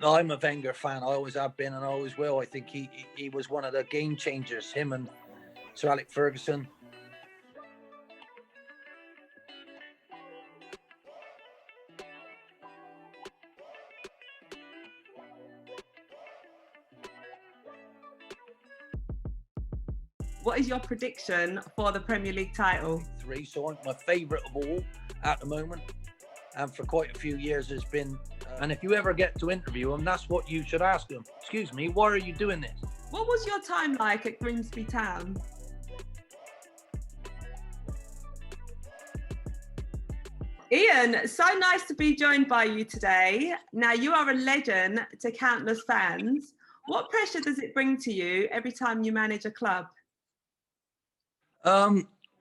I'm a Wenger fan. I always have been and I always will. I think he was one of the game changers, him and Sir Alex Ferguson. What is your prediction for the Premier League title? 3, so I'm my favourite of all at the moment. And for quite a few years has been, and if you ever get to interview him, that's what you should ask him. Excuse me, why are you doing this? What was your time like at Grimsby Town? Ian, so nice to be joined by you today. Now, you are a legend to countless fans. What pressure does it bring to you every time you manage a club?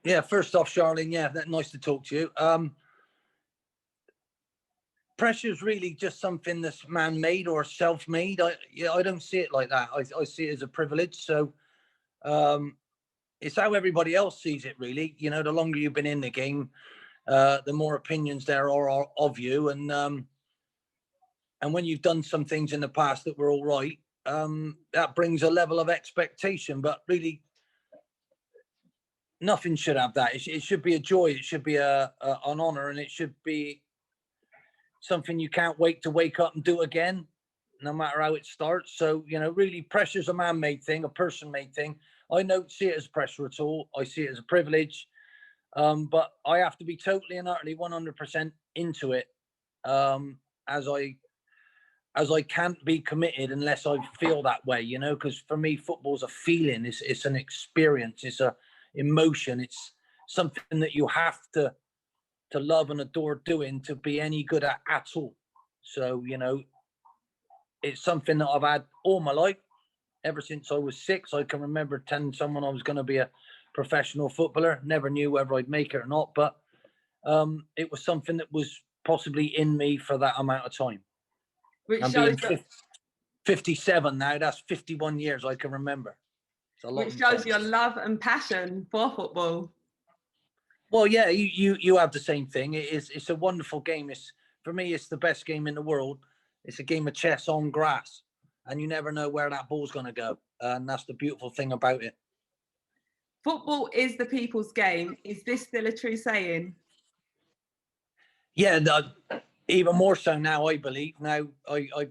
Yeah, first off, Charlene, yeah, nice to talk to you. Pressure is really just something that's man-made or self-made. I don't see it like that. I see it as a privilege. So it's how everybody else sees it, really. You know, the longer you've been in the game, the more opinions there are of you. And when you've done some things in the past that were all right, that brings a level of expectation. But really, nothing should have that. It should be a joy. It should be an honor, and it should be something you can't wait to wake up and do again, no matter how it starts. So, you know, really, pressure's a man-made thing, a person-made thing. I don't see it as pressure at all. I see it as a privilege. But I have to be totally and utterly 100% into it, as I can't be committed unless I feel that way, you know, because for me, football's a feeling. It's an experience. It's a emotion. It's something that you have to love and adore doing to be any good at all. So, you know, it's something that I've had all my life, ever since I was 6. I can remember telling someone I was going to be a professional footballer. Never knew whether I'd make it or not, but it was something that was possibly in me for that amount of time. Which I'm shows being 57 now. That's 51 years I can remember. It's a lot. Which shows your love and passion for football. Well, yeah, you have the same thing. It's a wonderful game. For me, it's the best game in the world. It's a game of chess on grass, and you never know where that ball's going to go, and that's the beautiful thing about it. Football is the people's game. Is this still a true saying? Yeah, even more so now, I believe. Now, I've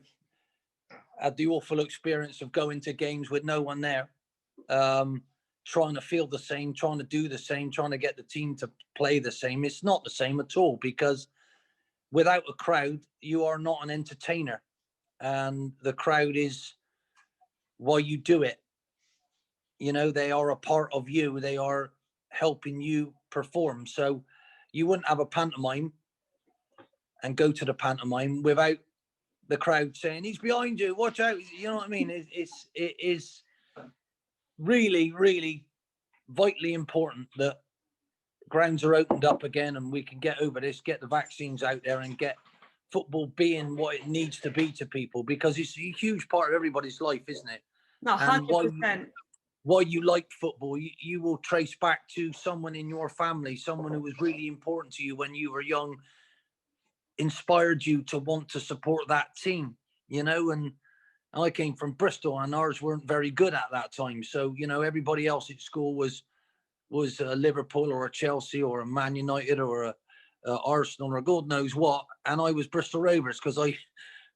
had the awful experience of going to games with no one there, trying to feel the same, trying to do the same, trying to get the team to play the same. It's not the same at all, because without a crowd, you are not an entertainer. And the crowd is why you do it. You know, they are a part of you. They are helping you perform. So you wouldn't have a pantomime and go to the pantomime without the crowd saying, he's behind you, watch out. You know what I mean? It is really, really vitally important that grounds are opened up again and we can get over this, get the vaccines out there and get football being what it needs to be to people, because it's a huge part of everybody's life, isn't it? No, 100%. Why you like football, you will trace back to someone in your family, someone who was really important to you when you were young, inspired you to want to support that team, you know. And I came from Bristol and ours weren't very good at that time. So, you know, everybody else at school was a Liverpool or a Chelsea or a Man United or a Arsenal or God knows what. And I was Bristol Rovers because I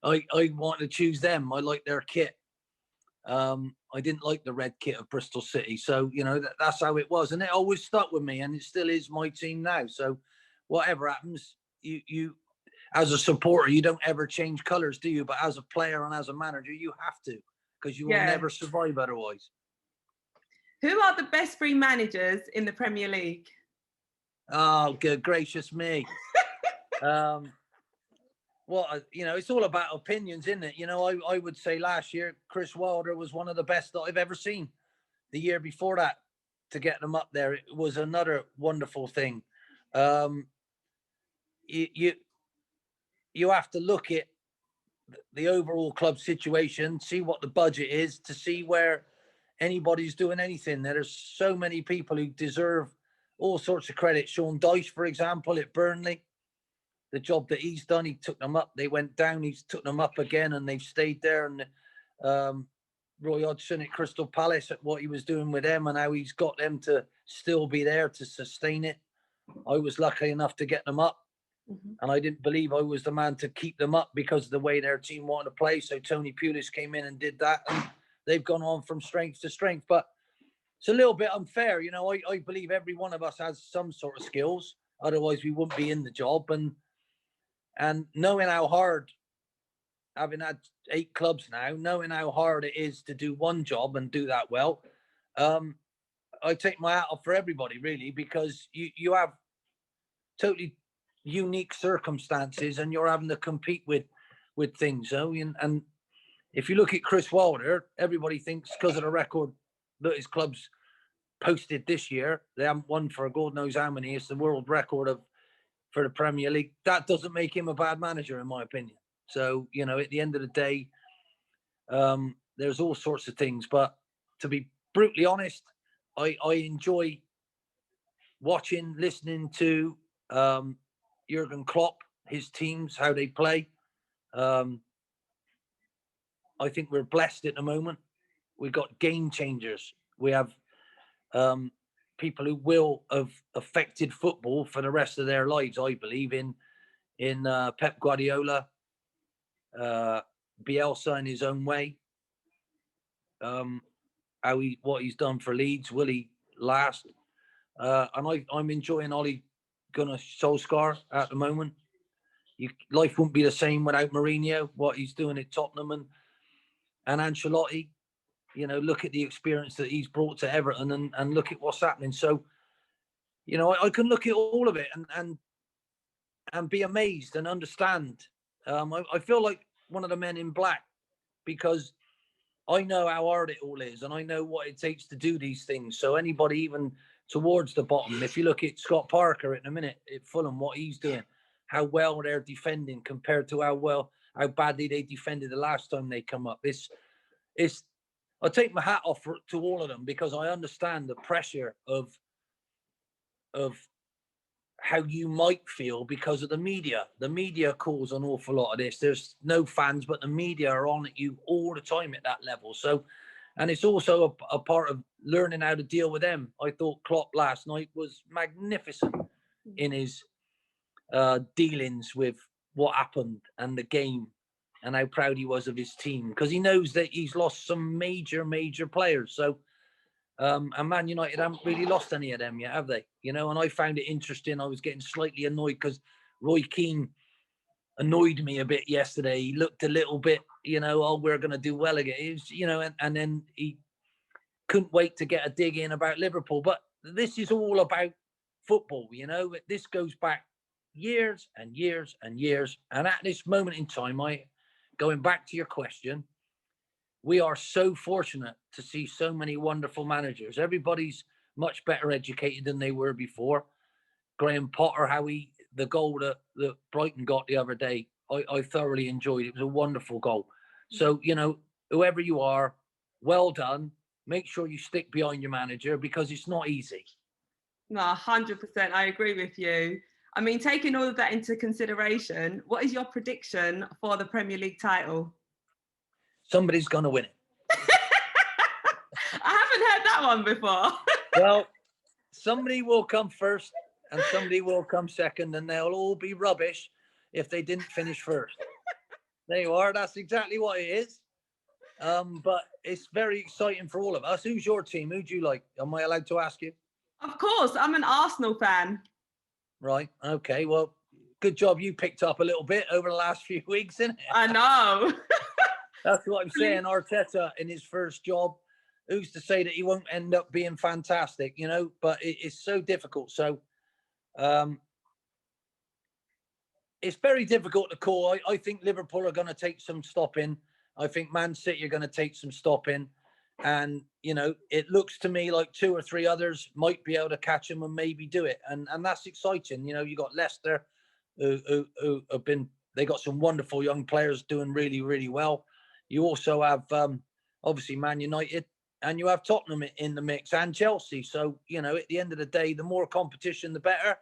wanted to choose them. I liked their kit. I didn't like the red kit of Bristol City. So, you know, that's how it was. And it always stuck with me, and it still is my team now. So whatever happens, you as a supporter, you don't ever change colours, do you? But as a player and as a manager, you have to, because you will never survive otherwise. Who are the best 3 managers in the Premier League? Oh, good gracious me. Well, you know, it's all about opinions, isn't it? You know, I would say last year, Chris Wilder was one of the best that I've ever seen. The year before that, to get them up there, it was another wonderful thing. You have to look at the overall club situation, see what the budget is, to see where anybody's doing anything. There's so many people who deserve all sorts of credit. Sean Dyche, for example, at Burnley. the job that he's done. He took them up. They went down. He's took them up again, and they've stayed there. And Roy Hodgson at Crystal Palace, at what he was doing with them and how he's got them to still be there to sustain it. I was lucky enough to get them up. And I didn't believe I was the man to keep them up because of the way their team wanted to play. So Tony Pulis came in and did that. And they've gone on from strength to strength. But it's a little bit unfair. You know, I believe every one of us has some sort of skills. Otherwise, we wouldn't be in the job. And knowing how hard, having had 8 clubs now, knowing how hard it is to do one job and do that well, I take my hat off for everybody, really, because you have totally unique circumstances and you're having to compete with things. So, and if you look at Chris Wilder, everybody thinks because of the record that his club's posted this year, they haven't won for God knows how many. It's the world record for the Premier League. That doesn't make him a bad manager, in my opinion. So, you know, at the end of the day, there's all sorts of things. But to be brutally honest, I enjoy watching, listening to Jurgen Klopp, his teams, how they play. I think we're blessed at the moment. We've got game changers. We have people who will have affected football for the rest of their lives, I believe, in Pep Guardiola, Bielsa in his own way. What he's done for Leeds, will he last? And I'm enjoying Ole Gunnar Solskjaer at the moment. Life wouldn't be the same without Mourinho, what he's doing at Tottenham and Ancelotti. You know, look at the experience that he's brought to Everton and look at what's happening. So, you know, I can look at all of it and be amazed and understand. I feel like one of the men in black because I know how hard it all is and I know what it takes to do these things. So anybody even towards the bottom, if you look at Scott Parker in a minute at Fulham, what he's doing, how well they're defending compared to how badly they defended the last time they come up. I take my hat off to all of them because I understand the pressure of how you might feel because of the media. The media cause an awful lot of this. There's no fans, but the media are on at you all the time at that level. So, and it's also a part of learning how to deal with them. I thought Klopp last night was magnificent in his dealings with what happened and the game and how proud he was of his team because he knows that he's lost some major players. So, and Man United haven't really lost any of them yet, have they? You know, and I found it interesting. I was getting slightly annoyed because Roy Keane annoyed me a bit yesterday. He looked a little bit, you know, oh, we're going to do well again. It was, you know, and then he couldn't wait to get a dig in about Liverpool. But this is all about football, you know. This goes back years and years and years. And at this moment in time, going back to your question, we are so fortunate to see so many wonderful managers. Everybody's much better educated than they were before. Graham Potter, the goal that Brighton got the other day, I thoroughly enjoyed. It was a wonderful goal. So, you know, whoever you are, well done. Make sure you stick behind your manager because it's not easy. No, 100%. I agree with you. I mean, taking all of that into consideration, what is your prediction for the Premier League title? Somebody's going to win it. I haven't heard that one before. Well, somebody will come first and somebody will come second and they'll all be rubbish if they didn't finish first. There you are. That's exactly what it is. But it's very exciting for all of us. Who's your team? Who do you like? Am I allowed to ask you? Of course. I'm an Arsenal fan. Right. Okay. Well, good job you picked up a little bit over the last few weeks, isn't it? I know. That's what I'm saying. Arteta in his first job, who's to say that he won't end up being fantastic, you know? But it's so difficult. So it's very difficult to call. I think Liverpool are going to take some stopping. I think Man City are going to take some stopping. And, you know, it looks to me like 2 or 3 others might be able to catch them and maybe do it. And that's exciting. You know, you got Leicester who have been, they got some wonderful young players doing really, really well. You also have, obviously, Man United, and you have Tottenham in the mix and Chelsea. So, you know, at the end of the day, the more competition, the better.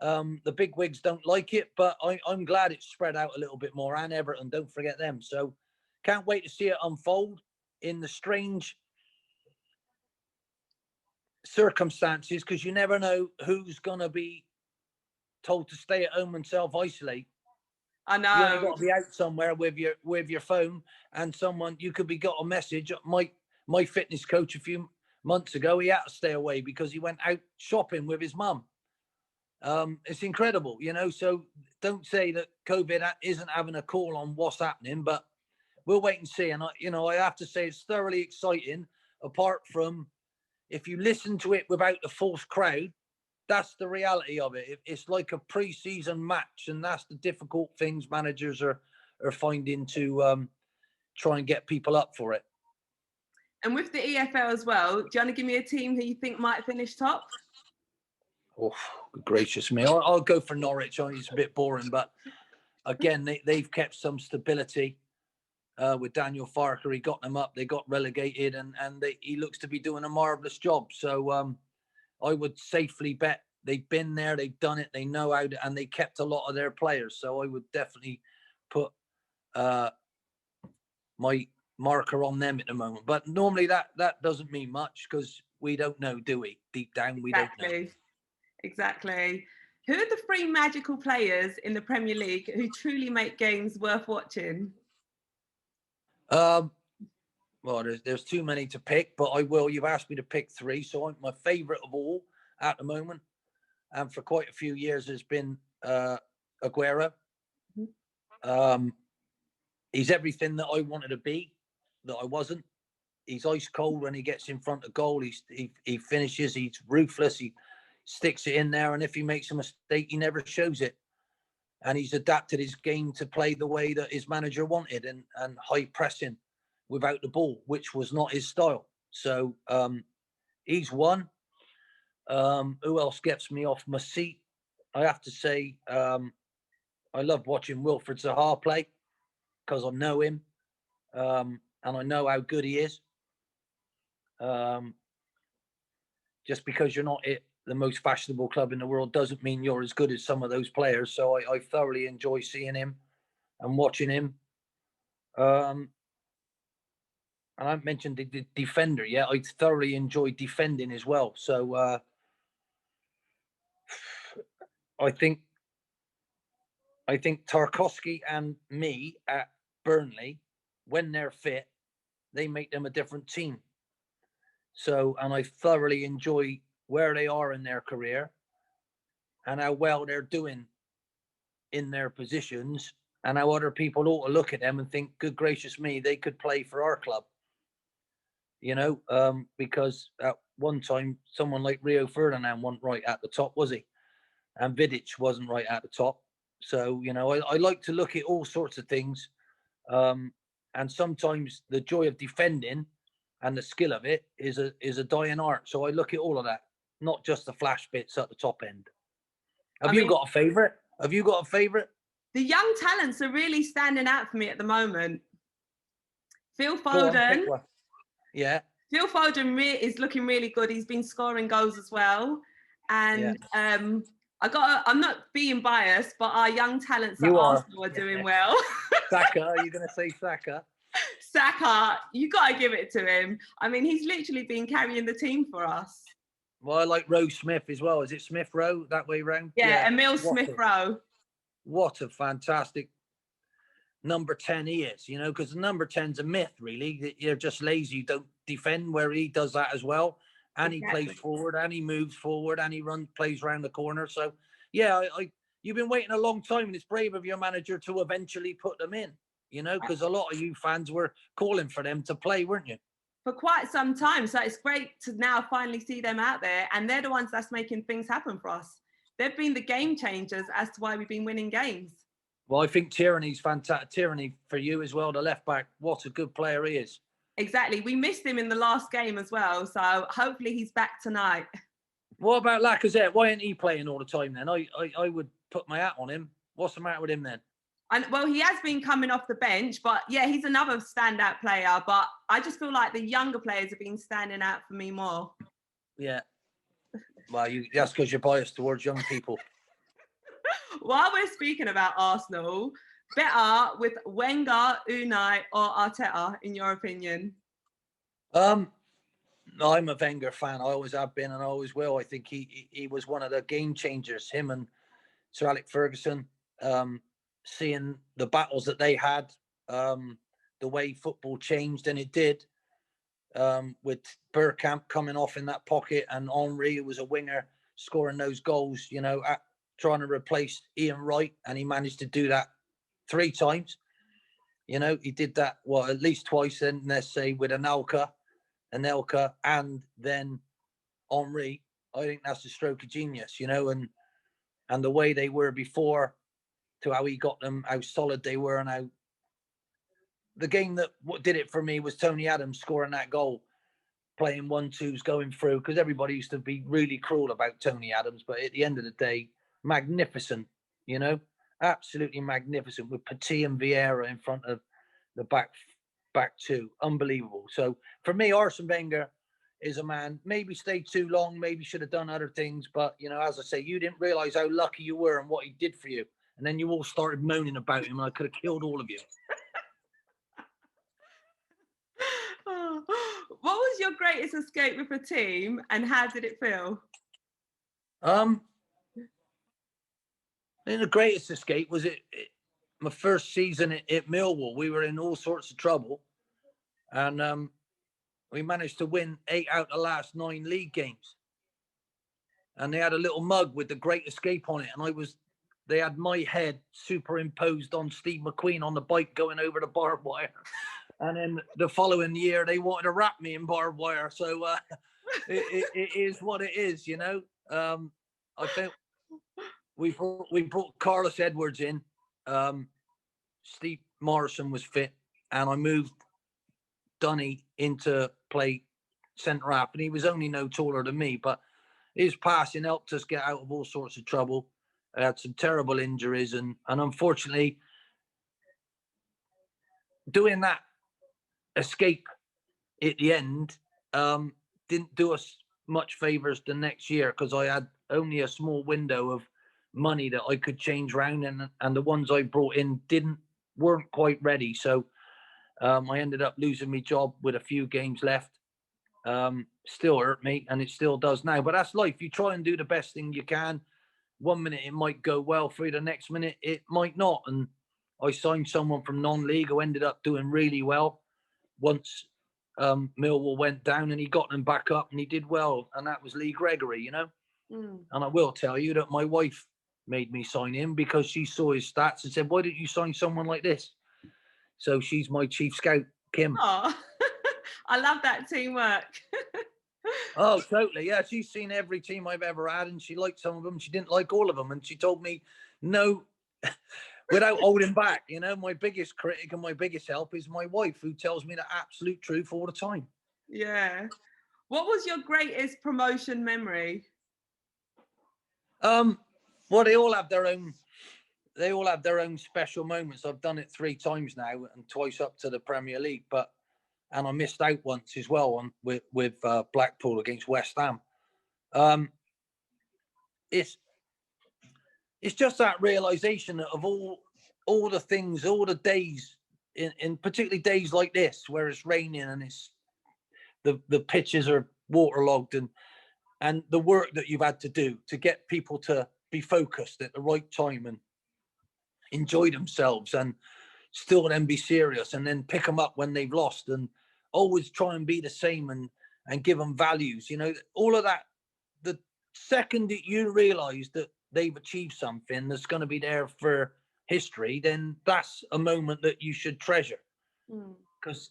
The big wigs don't like it, but I'm glad it's spread out a little bit more. And Everton, don't forget them. So can't wait to see it unfold in the strange circumstances, because you never know who's going to be told to stay at home and self-isolate. I know. You only got to be out somewhere with your phone, and someone, you could be got a message. My fitness coach a few months ago, he had to stay away because he went out shopping with his mum. It's incredible, you know. So don't say that COVID isn't having a call on what's happening, but we'll wait and see. And I have to say it's thoroughly exciting. Apart from, if you listen to it without the false crowd, that's the reality of it. It's like a pre-season match, and that's the difficult things managers are finding to try and get people up for it. And with the EFL as well, do you want to give me a team who you think might finish top? Oh, good gracious me. I'll go for Norwich. It's a bit boring, but again, they've kept some stability with Daniel Farker. He got them up. They got relegated, and he looks to be doing a marvellous job. So I would safely bet they've been there, they've done it, they know how to, and they kept a lot of their players. So I would definitely put my marker on them at the moment. But normally that doesn't mean much, because we don't know, do we? Deep down, we don't know. Exactly. Who are the 3 magical players in the Premier League who truly make games worth watching? Well, there's too many to pick, but I will. You've asked me to pick 3, so my favourite of all at the moment, and for quite a few years, has been Aguero. He's everything that I wanted to be, that I wasn't. He's ice cold when he gets in front of goal. He finishes. He's ruthless. He sticks it in there, and if he makes a mistake, he never shows it. And he's adapted his game to play the way that his manager wanted, and high pressing without the ball, which was not his style. So he's one. Who else gets me off my seat? I have to say, I love watching Wilfred Zaha play, because I know him, and I know how good he is. Just because you're not at the most fashionable club in the world doesn't mean you're as good as some of those players. So I thoroughly enjoy seeing him and watching him. And I haven't mentioned the defender yet. I thoroughly enjoy defending as well. So I think Tarkowski and me at Burnley, when they're fit, they make them a different team. So, and I thoroughly enjoy where they are in their career and how well they're doing in their positions, and how other people ought to look at them and think, good gracious me, they could play for our club. You know, because at one time, someone like Rio Ferdinand wasn't right at the top, was he? And Vidic wasn't right at the top. So, you know, I like to look at all sorts of things. And sometimes the joy of defending and the skill of it is a dying art. So I look at all of that, not just the flash bits at the top end. Have you got a favourite? Have you got a favourite? The young talents are really standing out for me at the moment. Phil Foden. Yeah. Phil Foden is looking really good. He's been scoring goals as well. And I'm not being biased, but our young talents at Arsenal are doing well. Saka, are you going to say Saka? Saka, you got to give it to him. I mean, he's literally been carrying the team for us. Well, I like Rowe Smith as well. Is it Smith Rowe, that way round? Yeah, Emil Smith Rowe. What a fantastic number 10 he is, you know, because the number 10's a myth, really. You're just lazy, you don't defend, where he does that as well. And he plays forward, and he moves forward, and he plays around the corner. So, yeah, you've been waiting a long time, and it's brave of your manager to eventually put them in, you know, because a lot of you fans were calling for them to play, weren't you? For quite some time. So it's great to now finally see them out there, and they're the ones that's making things happen for us. They've been the game changers as to why we've been winning games. Well, I think Tierney's fantastic. Tierney for you as well, the left back. What a good player he is. Exactly. We missed him in the last game as well. So hopefully he's back tonight. What about Lacazette? Why ain't he playing all the time then? I would put my hat on him. What's the matter with him then? And well, he has been coming off the bench, but yeah, he's another standout player. But I just feel like the younger players have been standing out for me more. Yeah. Well, that's because you're biased towards young people. While we're speaking about Arsenal, better with Wenger, Unai, or Arteta, in your opinion? I'm a Wenger fan. I always have been, and I always will. I think he was one of the game changers. Him and Sir Alex Ferguson, seeing the battles that they had, the way football changed, and it did. With Bergkamp coming off in that pocket and Henry, who was a winger, scoring those goals, trying to replace Ian Wright, and he managed to do that 3 times. He did that, at least twice, then let's say with Anelka, and then Henry. I think that's a stroke of genius, and the way they were before to how he got them, how solid they were, and how the game that what did it for me was Tony Adams scoring that goal, playing 1-2s going through, because everybody used to be really cruel about Tony Adams, but at the end of the day, magnificent, absolutely magnificent, with Petit and Vieira in front of the back 2, unbelievable. So for me, Arsene Wenger is a man, maybe stayed too long, maybe should have done other things, but as I say, you didn't realize how lucky you were and what he did for you, and then you all started moaning about him, and I could have killed all of you. What was your greatest escape with a team, and how did it feel? I think the greatest escape was my first season at Millwall. We were in all sorts of trouble, and we managed to win 8 out of the last 9 league games. And they had a little mug with the Great Escape on it, and they had my head superimposed on Steve McQueen on the bike going over the barbed wire. And then the following year, they wanted to wrap me in barbed wire. So it is what it is, I think we brought Carlos Edwards in. Steve Morrison was fit, and I moved Dunny into play centre half, and he was only no taller than me, but his passing helped us get out of all sorts of trouble. I had some terrible injuries, and unfortunately, doing that escape at the end didn't do us much favors the next year, because I had only a small window of money that I could change around, and the ones I brought in weren't quite ready. So I ended up losing my job with a few games left. Still hurt me, and it still does now, but that's life. You try and do the best thing you can. 1 minute it might go well for you, the next minute it might not. And I signed someone from non-league who ended up doing really well once Millwall went down, and he got them back up, and he did well, and that was Lee Gregory, And I will tell you that my wife made me sign him, because she saw his stats and said, why didn't you sign someone like this? So she's my chief scout, Kim. Oh, I love that teamwork. Oh, totally. Yeah, she's seen every team I've ever had, and she liked some of them. She didn't like all of them, and she told me no, without holding back. My biggest critic and my biggest help is my wife, who tells me the absolute truth all the time. Yeah. What was your greatest promotion memory? Well, they all have their own special moments. I've done it 3 times now, and twice up to the Premier League, and I missed out once as well with Blackpool against West Ham. It's just that realization of all the things, all the days, in particularly days like this where it's raining and it's the pitches are waterlogged, and the work that you've had to do to get people to be focused at the right time and enjoy themselves, and still then be serious, and then pick them up when they've lost, and always try and be the same, and give them values. All of that. The second that you realize that they've achieved something that's going to be there for history, then that's a moment that you should treasure, because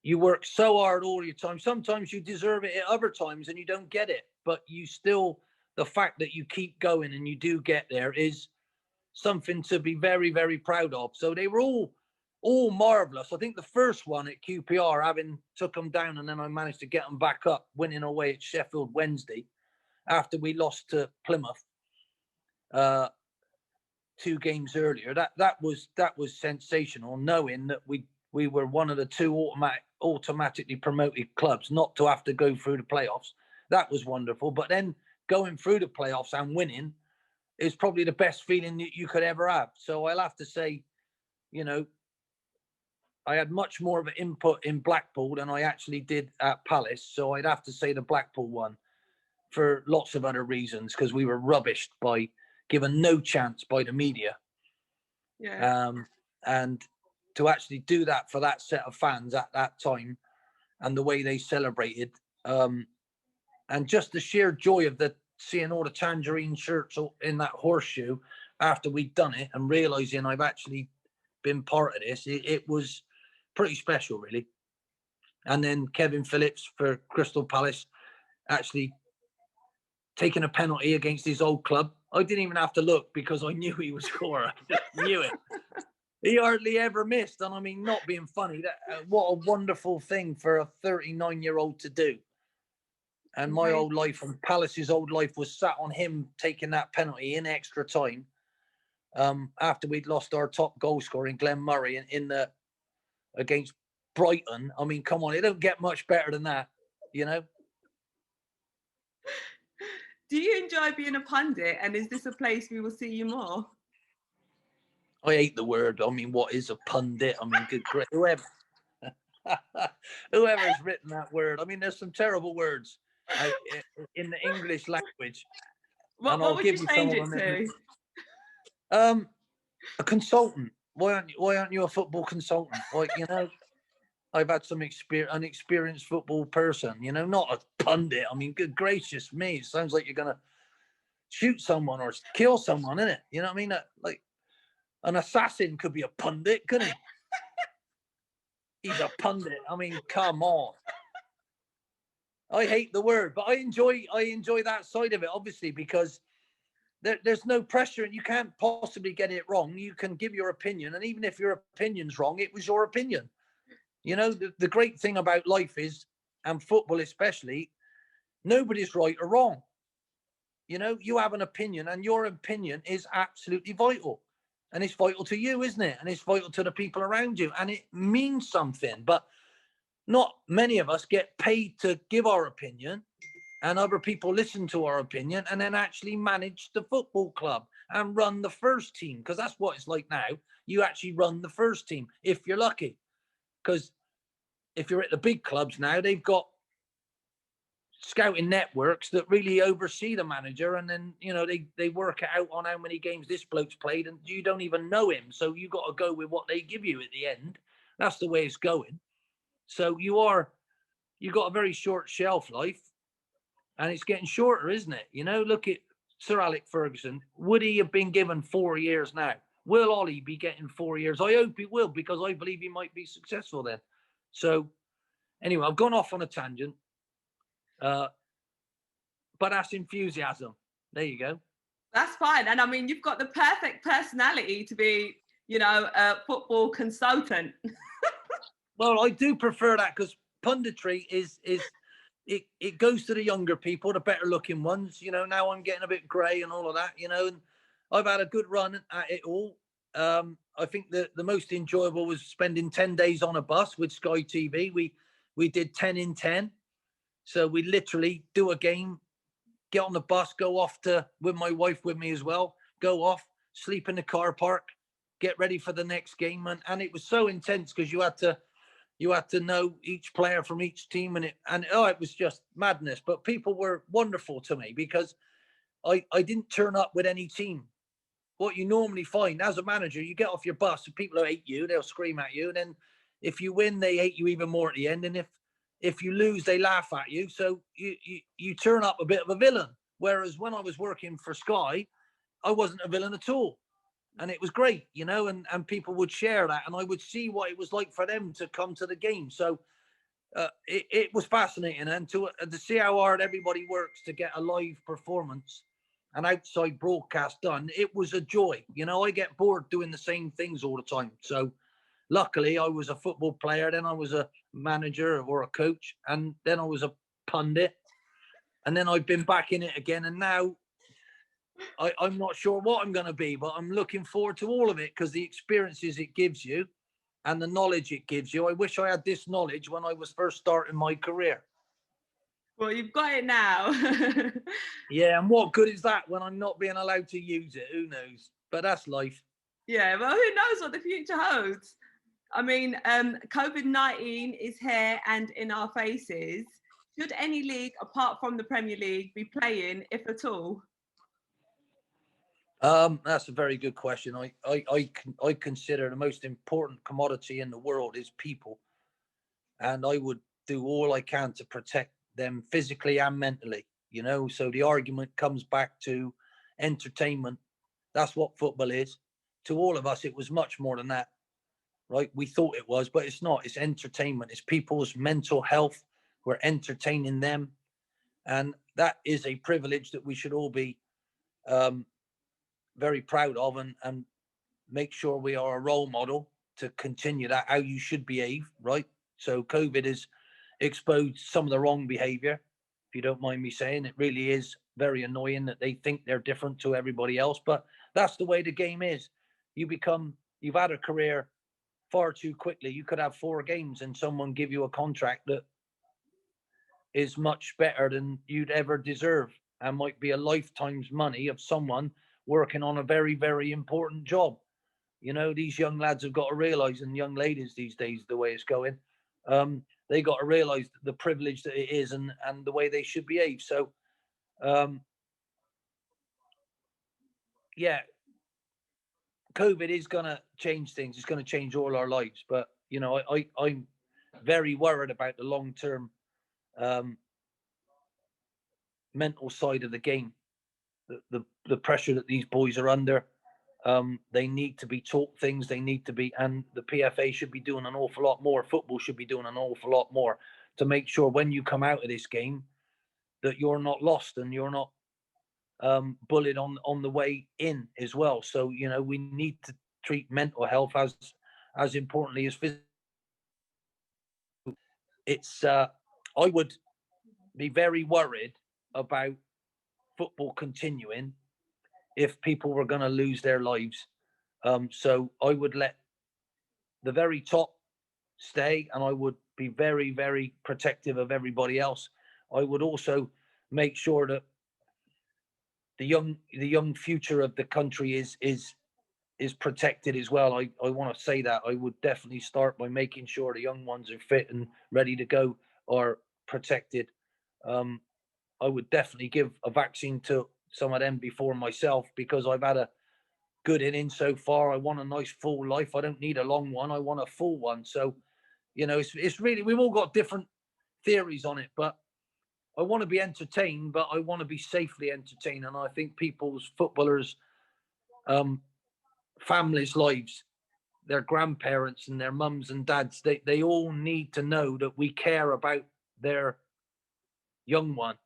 you work so hard all your time. Sometimes you deserve it at other times and you don't get it, but the fact that you keep going and you do get there is something to be very, very proud of. So they were all marvelous. I think the first one at QPR, having took them down, and then I managed to get them back up, winning away at Sheffield Wednesday after we lost to Plymouth 2 games earlier. That was sensational, knowing that we were one of the 2 automatically promoted clubs not to have to go through the playoffs. That was wonderful. But then going through the playoffs and winning, is probably the best feeling that you could ever have. So I'll have to say, you know, I had much more of an input in Blackpool than I actually did at Palace. So I'd have to say the Blackpool one, for lots of other reasons, because we were rubbished by, given no chance by the media. Yeah. And to actually do that for that set of fans at that time, and the way they celebrated, and just the sheer joy of seeing all the tangerine shirts in that horseshoe after we'd done it, and realizing I've actually been part of this, it was pretty special, really. And then Kevin Phillips for Crystal Palace actually taking a penalty against his old club. I didn't even have to look because I knew he would score. I just knew it. He hardly ever missed. And I mean, not being funny, what a wonderful thing for a 39-year-old to do. And my old life and Palace's old life was sat on him taking that penalty in extra time, after we'd lost our top goal scorer in Glenn Murray against Brighton. I mean, come on, it don't get much better than that, you know? Do you enjoy being a pundit, and is this a place we will see you more? I hate the word. I mean, what is a pundit? I mean, good grief. Whoever's written that word. I mean, there's some terrible words in the English language. What would you change it to? A consultant. Why aren't you a football consultant? Like, you know, I've had some an experienced football person, you know, not a pundit. I mean, good gracious me. It sounds like you're going to shoot someone or kill someone, innit? You know what I mean? Like, an assassin could be a pundit, couldn't he? He's a pundit. I mean, come on. I hate the word, but I enjoy that side of it, obviously, because there's no pressure and you can't possibly get it wrong. You can give your opinion, and even if your opinion's wrong, it was your opinion. You know, the great thing about life is, and football especially, nobody's right or wrong. You know, you have an opinion, and your opinion is absolutely vital. And it's vital to you, isn't it? And it's vital to the people around you. And it means something. But not many of us get paid to give our opinion, and other people listen to our opinion and then actually manage the football club and run the first team. Because that's what it's like now. You actually run the first team if you're lucky. Because if you're at the big clubs now, they've got scouting networks that really oversee the manager, and then, you know, they work it out on how many games this bloke's played, and you don't even know him, so you got to go with what they give you at the end. That's the way it's going. So you got a very short shelf life, and it's getting shorter, isn't it? You know, look at Sir Alex Ferguson. Would he have been given 4 years now? Will Ollie be getting 4 years? I hope he will, because I believe he might be successful then. So anyway, I've gone off on a tangent. But that's enthusiasm. There you go. That's fine. And I mean, you've got the perfect personality to be, you know, a football consultant. Well, I do prefer that, because punditry it goes to the younger people, the better looking ones. You know, now I'm getting a bit grey and all of that, you know, and I've had a good run at it all. I think the most enjoyable was spending 10 days on a bus with Sky TV. We did 10 in 10. So we literally do a game, get on the bus, go off with my wife with me as well, go off, sleep in the car park, get ready for the next game. And it was so intense, because you had to know each player from each team, and it was just madness. But people were wonderful to me, because I didn't turn up with any team. What you normally find as a manager, you get off your bus and people who hate you, they'll scream at you. And then if you win, they hate you even more at the end. And if you lose, they laugh at you. So you turn up a bit of a villain. Whereas when I was working for Sky, I wasn't a villain at all. And it was great, you know, and people would share that. And I would see what it was like for them to come to the game. So it was fascinating. And to see how hard everybody works to get a live performance, an outside broadcast done, it was a joy. You know, I get bored doing the same things all the time. So luckily I was a football player, then I was a manager or a coach, and then I was a pundit, and then I've been back in it again, and now I'm not sure what I'm going to be, but I'm looking forward to all of it, because the experiences it gives you and the knowledge it gives you. I wish I had this knowledge when I was first starting my career. Well, you've got it now. Yeah, and what good is that when I'm not being allowed to use it? Who knows? But that's life. Yeah, well, who knows what the future holds? I mean, COVID-19 is here and in our faces. Should any league apart from the Premier League be playing, if at all? That's a very good question. I consider the most important commodity in the world is people, and I would do all I can to protect them physically and mentally. You know, so the argument comes back to entertainment. That's what football is. To all of us, it was much more than that, right? We thought it was, but it's not. It's entertainment. It's people's mental health. We're entertaining them, and that is a privilege that we should all be um, very proud of, and make sure we are a role model to continue that, how you should behave, right? So COVID has exposed some of the wrong behavior, if you don't mind me saying. It really is very annoying that they think they're different to everybody else, but that's the way the game is. You've had a career far too quickly. You could have 4 games and someone give you a contract that is much better than you'd ever deserve, and might be a lifetime's money of someone working on a very, very important job. You know, these young lads have got to realise, and young ladies these days, the way it's going, they got to realise the privilege that it is, and the way they should behave. So, um, yeah, COVID is going to change things. It's going to change all our lives. But, you know, I'm very worried about the long term um, mental side of the game, the pressure that these boys are under. They need to be taught things. They need to be, and the PFA should be doing an awful lot more. Football should be doing an awful lot more to make sure when you come out of this game that you're not lost and you're not bullied on the way in as well. So, you know, we need to treat mental health as importantly as physical. It's I would be very worried about football continuing if people were going to lose their lives. So I would let the very top stay, and I would be very, very protective of everybody else. I would also make sure that the young future of the country is protected as well. I want to say that I would definitely start by making sure the young ones are fit and ready to go, are protected. Um, I would definitely give a vaccine to some of them before myself, because I've had a good inning so far. I want a nice full life. I don't need a long one. I want a full one. So, you know, it's really, we've all got different theories on it, but I want to be entertained, but I want to be safely entertained. And I think people's footballers, um, families' lives, their grandparents and their mums and dads, they all need to know that we care about their young one.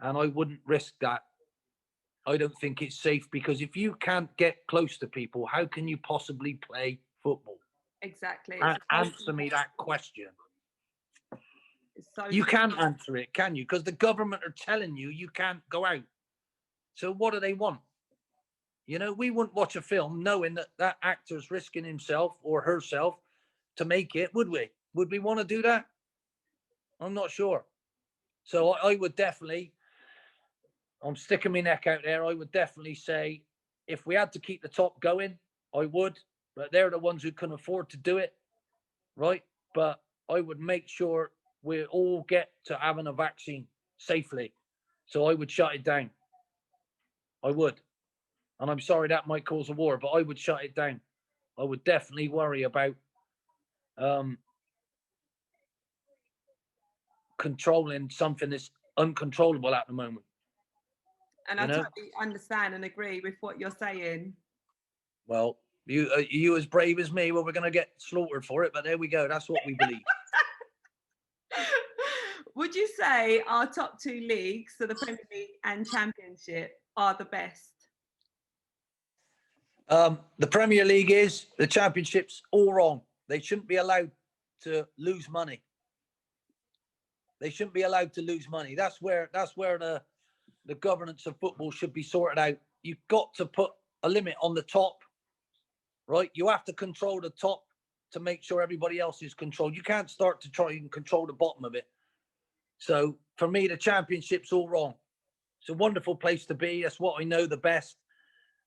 And I wouldn't risk that. I don't think it's safe, because if you can't get close to people, how can you possibly play football? Exactly. Answer me that question. It's so You can't answer it, can you? Because the government are telling you you can't go out. So what do they want? You know, we wouldn't watch a film knowing that that actor's risking himself or herself to make it, would we? Would we want to do that? I'm not sure. So I would definitely, I'm sticking my neck out there. I would definitely say if we had to keep the top going, I would, but they're the ones who can afford to do it, right? But I would make sure we all get to having a vaccine safely. So I would shut it down. I would. And I'm sorry that might cause a war, but I would shut it down. I would definitely worry about um, controlling something that's uncontrollable at the moment. and I You know, totally understand and agree with what you're saying. well, you as brave as me. Well, we're going to get slaughtered for it, but there we go. That's what we believe. Would you say our top 2 leagues, so the Premier League and Championship, are the best? The Premier League is, the Championship's all wrong. They shouldn't be allowed to lose money. They shouldn't be allowed to lose money. That's where the governance of football should be sorted out. You've got to put a limit on the top, right? You have to control the top to make sure everybody else is controlled. You can't start to try and control the bottom of it. So for me, the Championship's all wrong. It's a wonderful place to be. That's what I know the best.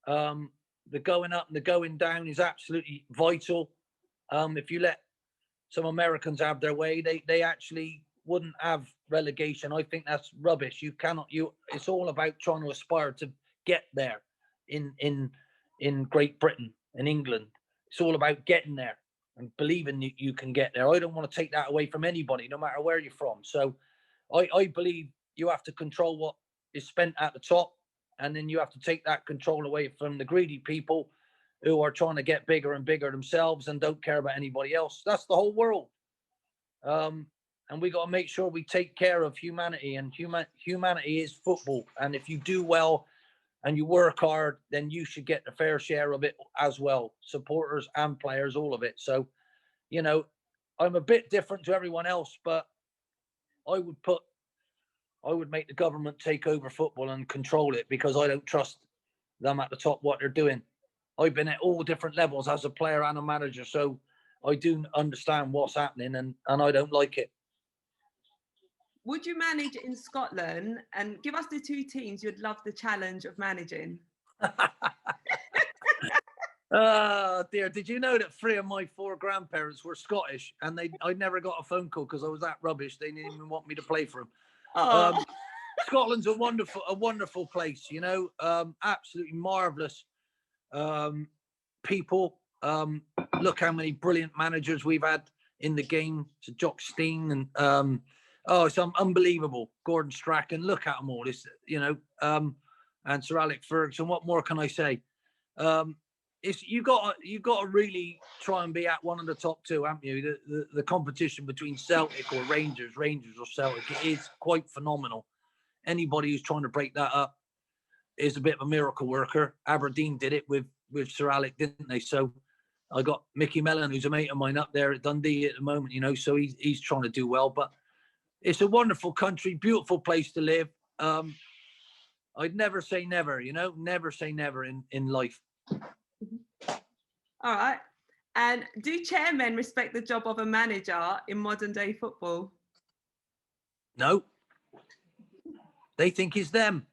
The going up and the going down is absolutely vital. If you let some Americans have their way, they actually wouldn't have relegation. I think that's rubbish. It's all about trying to aspire to get there in Great Britain, in England. It's all about getting there and believing you can get there. I don't want to take that away from anybody, no matter where you're from. So I believe you have to control what is spent at the top, and then you have to take that control away from the greedy people who are trying to get bigger and bigger themselves and don't care about anybody else. That's the whole world. And we got to make sure we take care of humanity, and humanity is football. And if you do well and you work hard, then you should get the fair share of it as well. Supporters and players, all of it. So, you know, I'm a bit different to everyone else, but I would make the government take over football and control it, because I don't trust them at the top, what they're doing. I've been at all different levels as a player and a manager, so I do understand what's happening, and I don't like it. Would you manage in Scotland? And give us the 2 teams you'd love the challenge of managing. Oh dear, did you know that 3 of my 4 grandparents were Scottish, and I never got a phone call because I was that rubbish. They didn't even want me to play for them. Oh. Scotland's a wonderful place, you know, absolutely marvelous people. Look how many brilliant managers we've had in the game. So Jock Stein and it's unbelievable. Gordon Strachan, look at them all. It's, you know, and Sir Alex Ferguson. What more can I say? It's you got to really try and be at one of the top 2, haven't you? The competition between Celtic or Rangers or Celtic, it is quite phenomenal. Anybody who's trying to break that up is a bit of a miracle worker. Aberdeen did it with Sir Alec, didn't they? So I got Mickey Mellon, who's a mate of mine up there at Dundee at the moment, you know, so he's trying to do well. But it's a wonderful country, beautiful place to live. I'd never say never, you know, never say never in life. All right. And do chairmen respect the job of a manager in modern day football? No. They think it's them.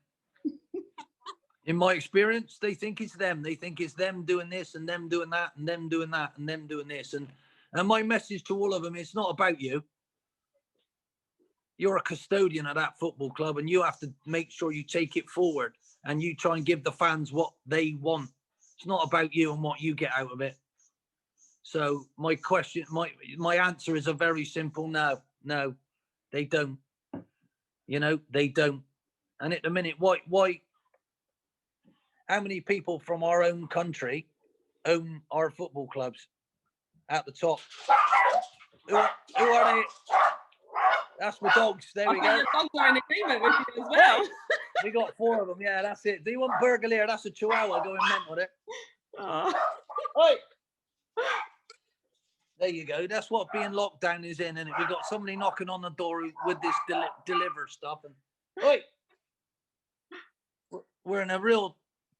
In my experience, they think it's them. They think it's them doing this and them doing that and them doing that and them doing this. And my message to all of them, it's not about you. You're a custodian of that football club, and you have to make sure you take it forward and you try and give the fans what they want. It's not about you and what you get out of it. So my answer is a very simple no. No, they don't. You know, they don't. And at the minute, why? How many people from our own country own our football clubs at the top? Who are they? That's my dogs. There we go. Your dogs are in agreement with you as well. We got 4 of them. Yeah, that's it. Do you want Burglar? That's a Chihuahua going mental with it. Oh. Oi. There you go. That's what being locked down is in, and we got somebody knocking on the door with this deliver stuff. And oi, we're in a real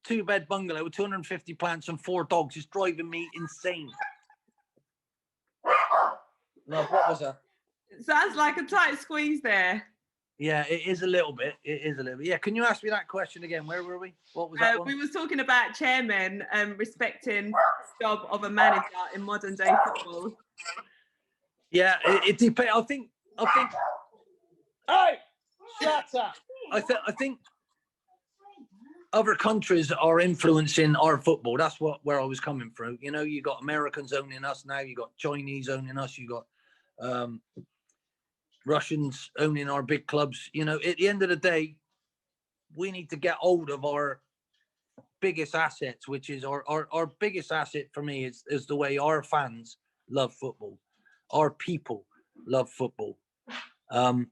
2-bed bungalow with 250 plants and 4 dogs. It's driving me insane. Love, what was that? It sounds like a tight squeeze there. Yeah, it is a little bit. It is a little bit. Yeah, can you ask me that question again? Where were we? What was that one? We were talking about chairmen respecting the job of a manager in modern day football. Yeah, it depends. I think. Hey, shut up! I think other countries are influencing our football. That's where I was coming from. You know, you got Americans owning us now. You got Chinese owning us. You got Russians owning our big clubs. You know, at the end of the day, we need to get hold of our biggest assets, which is our biggest asset for me is the way our fans love football. Our people love football. And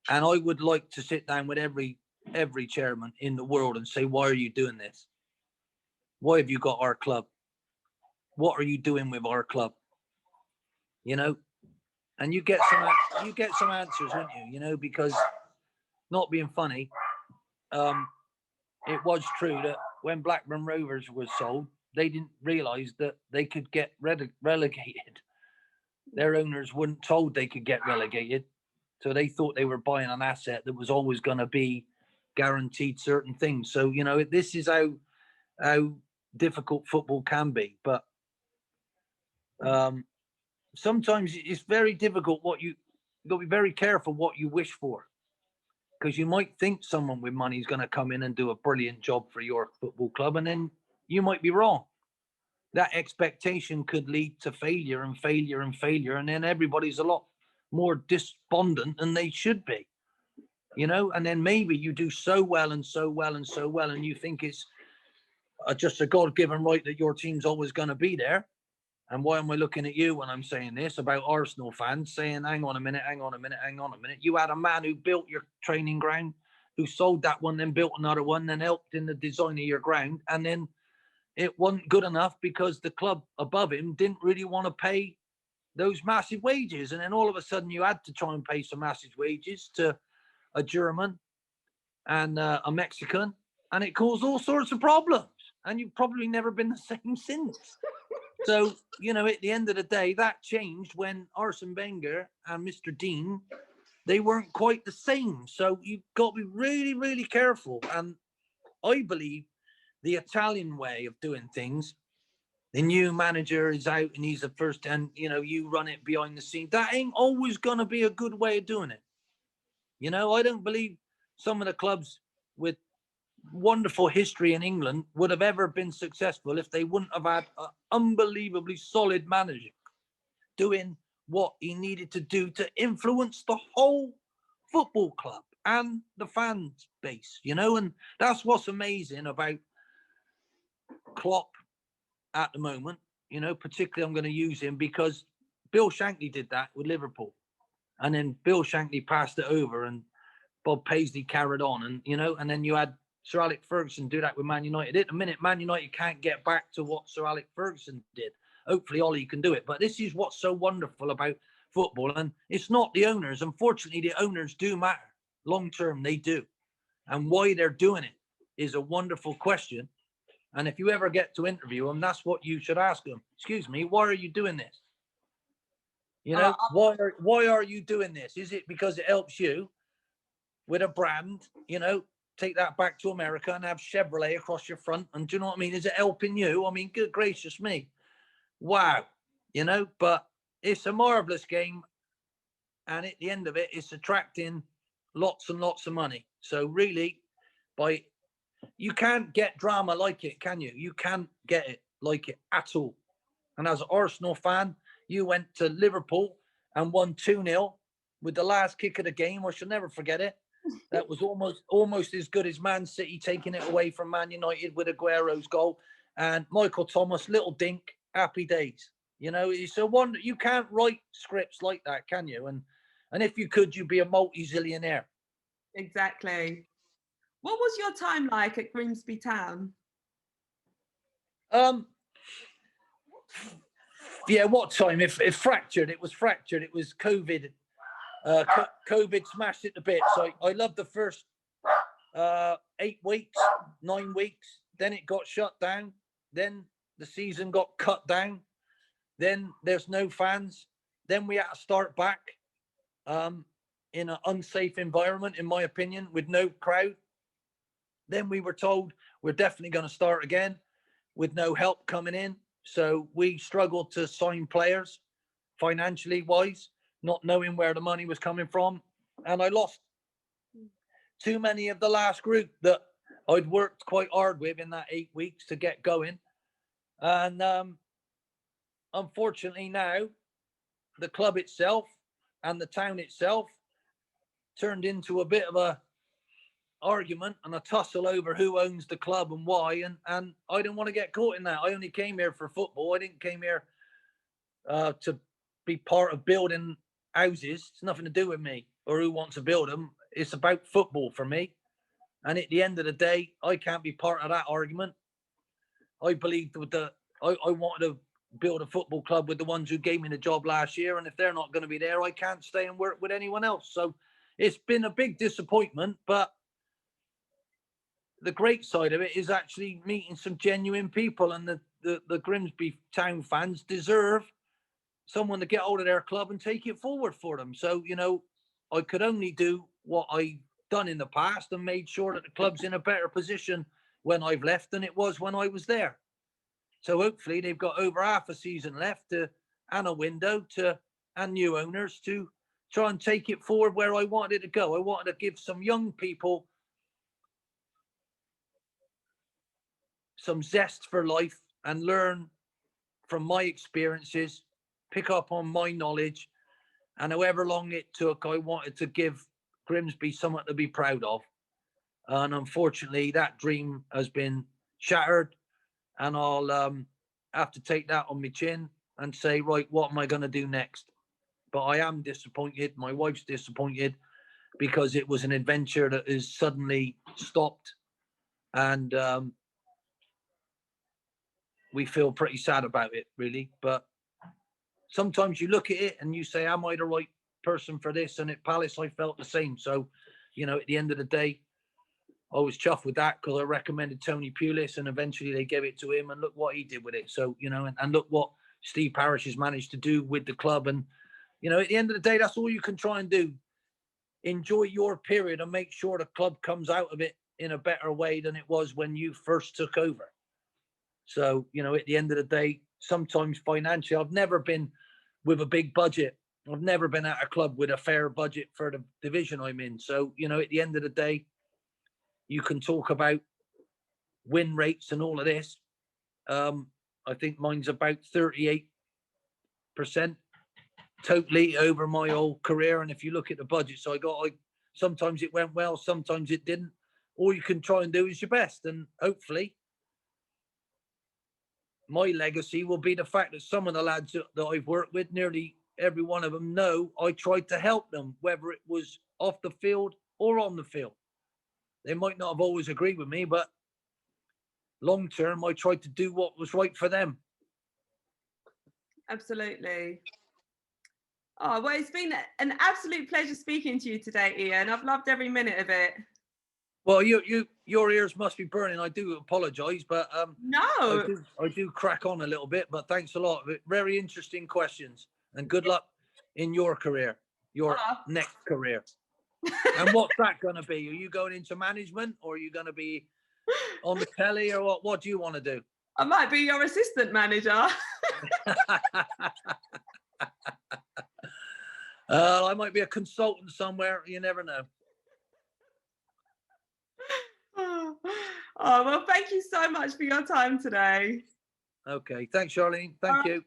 I would like to sit down with every chairman in the world and say, why are you doing this? Why have you got our club? What are you doing with our club? You know, and you get some answers, won't you? You know, because not being funny, it was true that when Blackburn Rovers was sold, they didn't realise that they could get relegated. Their owners weren't told they could get relegated. So they thought they were buying an asset that was always going to be guaranteed certain things. So, you know, this is how difficult football can be. But sometimes it's very difficult you've got to be very careful what you wish for. Because you might think someone with money is going to come in and do a brilliant job for your football club, and then you might be wrong. That expectation could lead to failure and failure and failure, and then everybody's a lot more despondent than they should be, you know. And then maybe you do so well and so well and so well, and you think it's just a God-given right that your team's always going to be there. And why am I looking at you when I'm saying this about Arsenal fans saying, hang on a minute, hang on a minute, hang on a minute. You had a man who built your training ground, who sold that one, then built another one, then helped in the design of your ground. And then it wasn't good enough because the club above him didn't really want to pay those massive wages. And then all of a sudden you had to try and pay some massive wages to a German and a Mexican. And it caused all sorts of problems. And you've probably never been the same since. So, you know, at the end of the day, that changed when Arsene Wenger and Mr. Dean, they weren't quite the same. So you've got to be really, really careful. And I believe the Italian way of doing things, the new manager is out and he's the first, and, you know, you run it behind the scenes. That ain't always going to be a good way of doing it. You know, I don't believe some of the clubs with wonderful history in England would have ever been successful if they wouldn't have had an unbelievably solid manager doing what he needed to do to influence the whole football club and the fan base, you know. And that's what's amazing about Klopp at the moment, you know. Particularly I'm going to use him because Bill Shankly did that with Liverpool, and then Bill Shankly passed it over and Bob Paisley carried on, and, you know, and then you had Sir Alex Ferguson do that with Man United. At the minute, Man United can't get back to what Sir Alex Ferguson did. Hopefully, Ollie can do it. But this is what's so wonderful about football. And it's not the owners. Unfortunately, the owners do matter. Long term, they do. And why they're doing it is a wonderful question. And if you ever get to interview them, that's what you should ask them. Excuse me, why are you doing this? You know, why are you doing this? Is it because it helps you with a brand, you know? Take that back to America and have Chevrolet across your front. And do you know what I mean? Is it helping you? I mean, good gracious me. Wow. You know, but it's a marvelous game. And at the end of it, it's attracting lots and lots of money. So really, you can't get drama like it, can you? You can't get it like it at all. And as an Arsenal fan, you went to Liverpool and won 2-0 with the last kick of the game. I shall never forget it. That was almost as good as Man City taking it away from Man United with Aguero's goal. And Michael Thomas, little dink, happy days. You know, it's a wonder. You can't write scripts like that, can you? And if you could, you'd be a multi-zillionaire. Exactly. What was your time like at Grimsby Town? Yeah, what time? If it fractured, it was fractured. It was COVID. COVID smashed it to bits. I loved the first 8 weeks, 9 weeks. Then it got shut down. Then the season got cut down. Then there's no fans. Then we had to start back in an unsafe environment, in my opinion, with no crowd. Then we were told we're definitely going to start again with no help coming in. So we struggled to sign players financially wise, not knowing where the money was coming from. And I lost too many of the last group that I'd worked quite hard with in that 8 weeks to get going. And unfortunately now, the club itself and the town itself turned into a bit of a argument and a tussle over who owns the club and why. And I didn't want to get caught in that. I only came here for football. I didn't came here to be part of building houses. It's nothing to do with me or who wants to build them. It's about football for me. And at the end of the day, I can't be part of that argument. I believed with I wanted to build a football club with the ones who gave me the job last year. And if they're not going to be there, I can't stay and work with anyone else. So it's been a big disappointment, but the great side of it is actually meeting some genuine people, and the Grimsby Town fans deserve someone to get hold of their club and take it forward for them. So, you know, I could only do what I've done in the past and made sure that the club's in a better position when I've left than it was when I was there. So hopefully they've got over half a season left and a window and new owners to try and take it forward where I wanted it to go. I wanted to give some young people some zest for life and learn from my experiences, pick up on my knowledge, and however long it took, I wanted to give Grimsby something to be proud of. And unfortunately, that dream has been shattered, and I'll have to take that on my chin and say, right, what am I going to do next? But I am disappointed. My wife's disappointed because it was an adventure that is suddenly stopped, and we feel pretty sad about it, really. But sometimes you look at it and you say, am I the right person for this? And at Palace, I felt the same. So, at the end of the day, I was chuffed with that because I recommended Tony Pulis, and eventually they gave it to him, and look what he did with it. So, and look what Steve Parish has managed to do with the club. And, at the end of the day, that's all you can try and do. Enjoy your period and make sure the club comes out of it in a better way than it was when you first took over. So, at the end of the day, sometimes financially, I've never been with a big budget. I've never been at a club with a fair budget for the division I'm in. So, at the end of the day, you can talk about win rates and all of this. I think mine's about 38% totally over my whole career. And if you look at the budget, so sometimes it went well, sometimes it didn't. All you can try and do is your best. And hopefully my legacy will be the fact that some of the lads that I've worked with, nearly every one of them know I tried to help them, whether it was off the field or on the field. They might not have always agreed with me, but long term, I tried to do what was right for them. Absolutely. Oh, well, it's been an absolute pleasure speaking to you today, Ian. I've loved every minute of it. Well, your ears must be burning. I do apologise, but no, I do crack on a little bit. But thanks a lot. Very interesting questions, and good luck in your career, your next career. And what's that going to be? Are you going into management, or are you going to be on the telly, or what? What do you want to do? I might be your assistant manager. I might be a consultant somewhere. You never know. Oh, well, thank you so much for your time today. Okay. Thanks, Charlene. Thank you.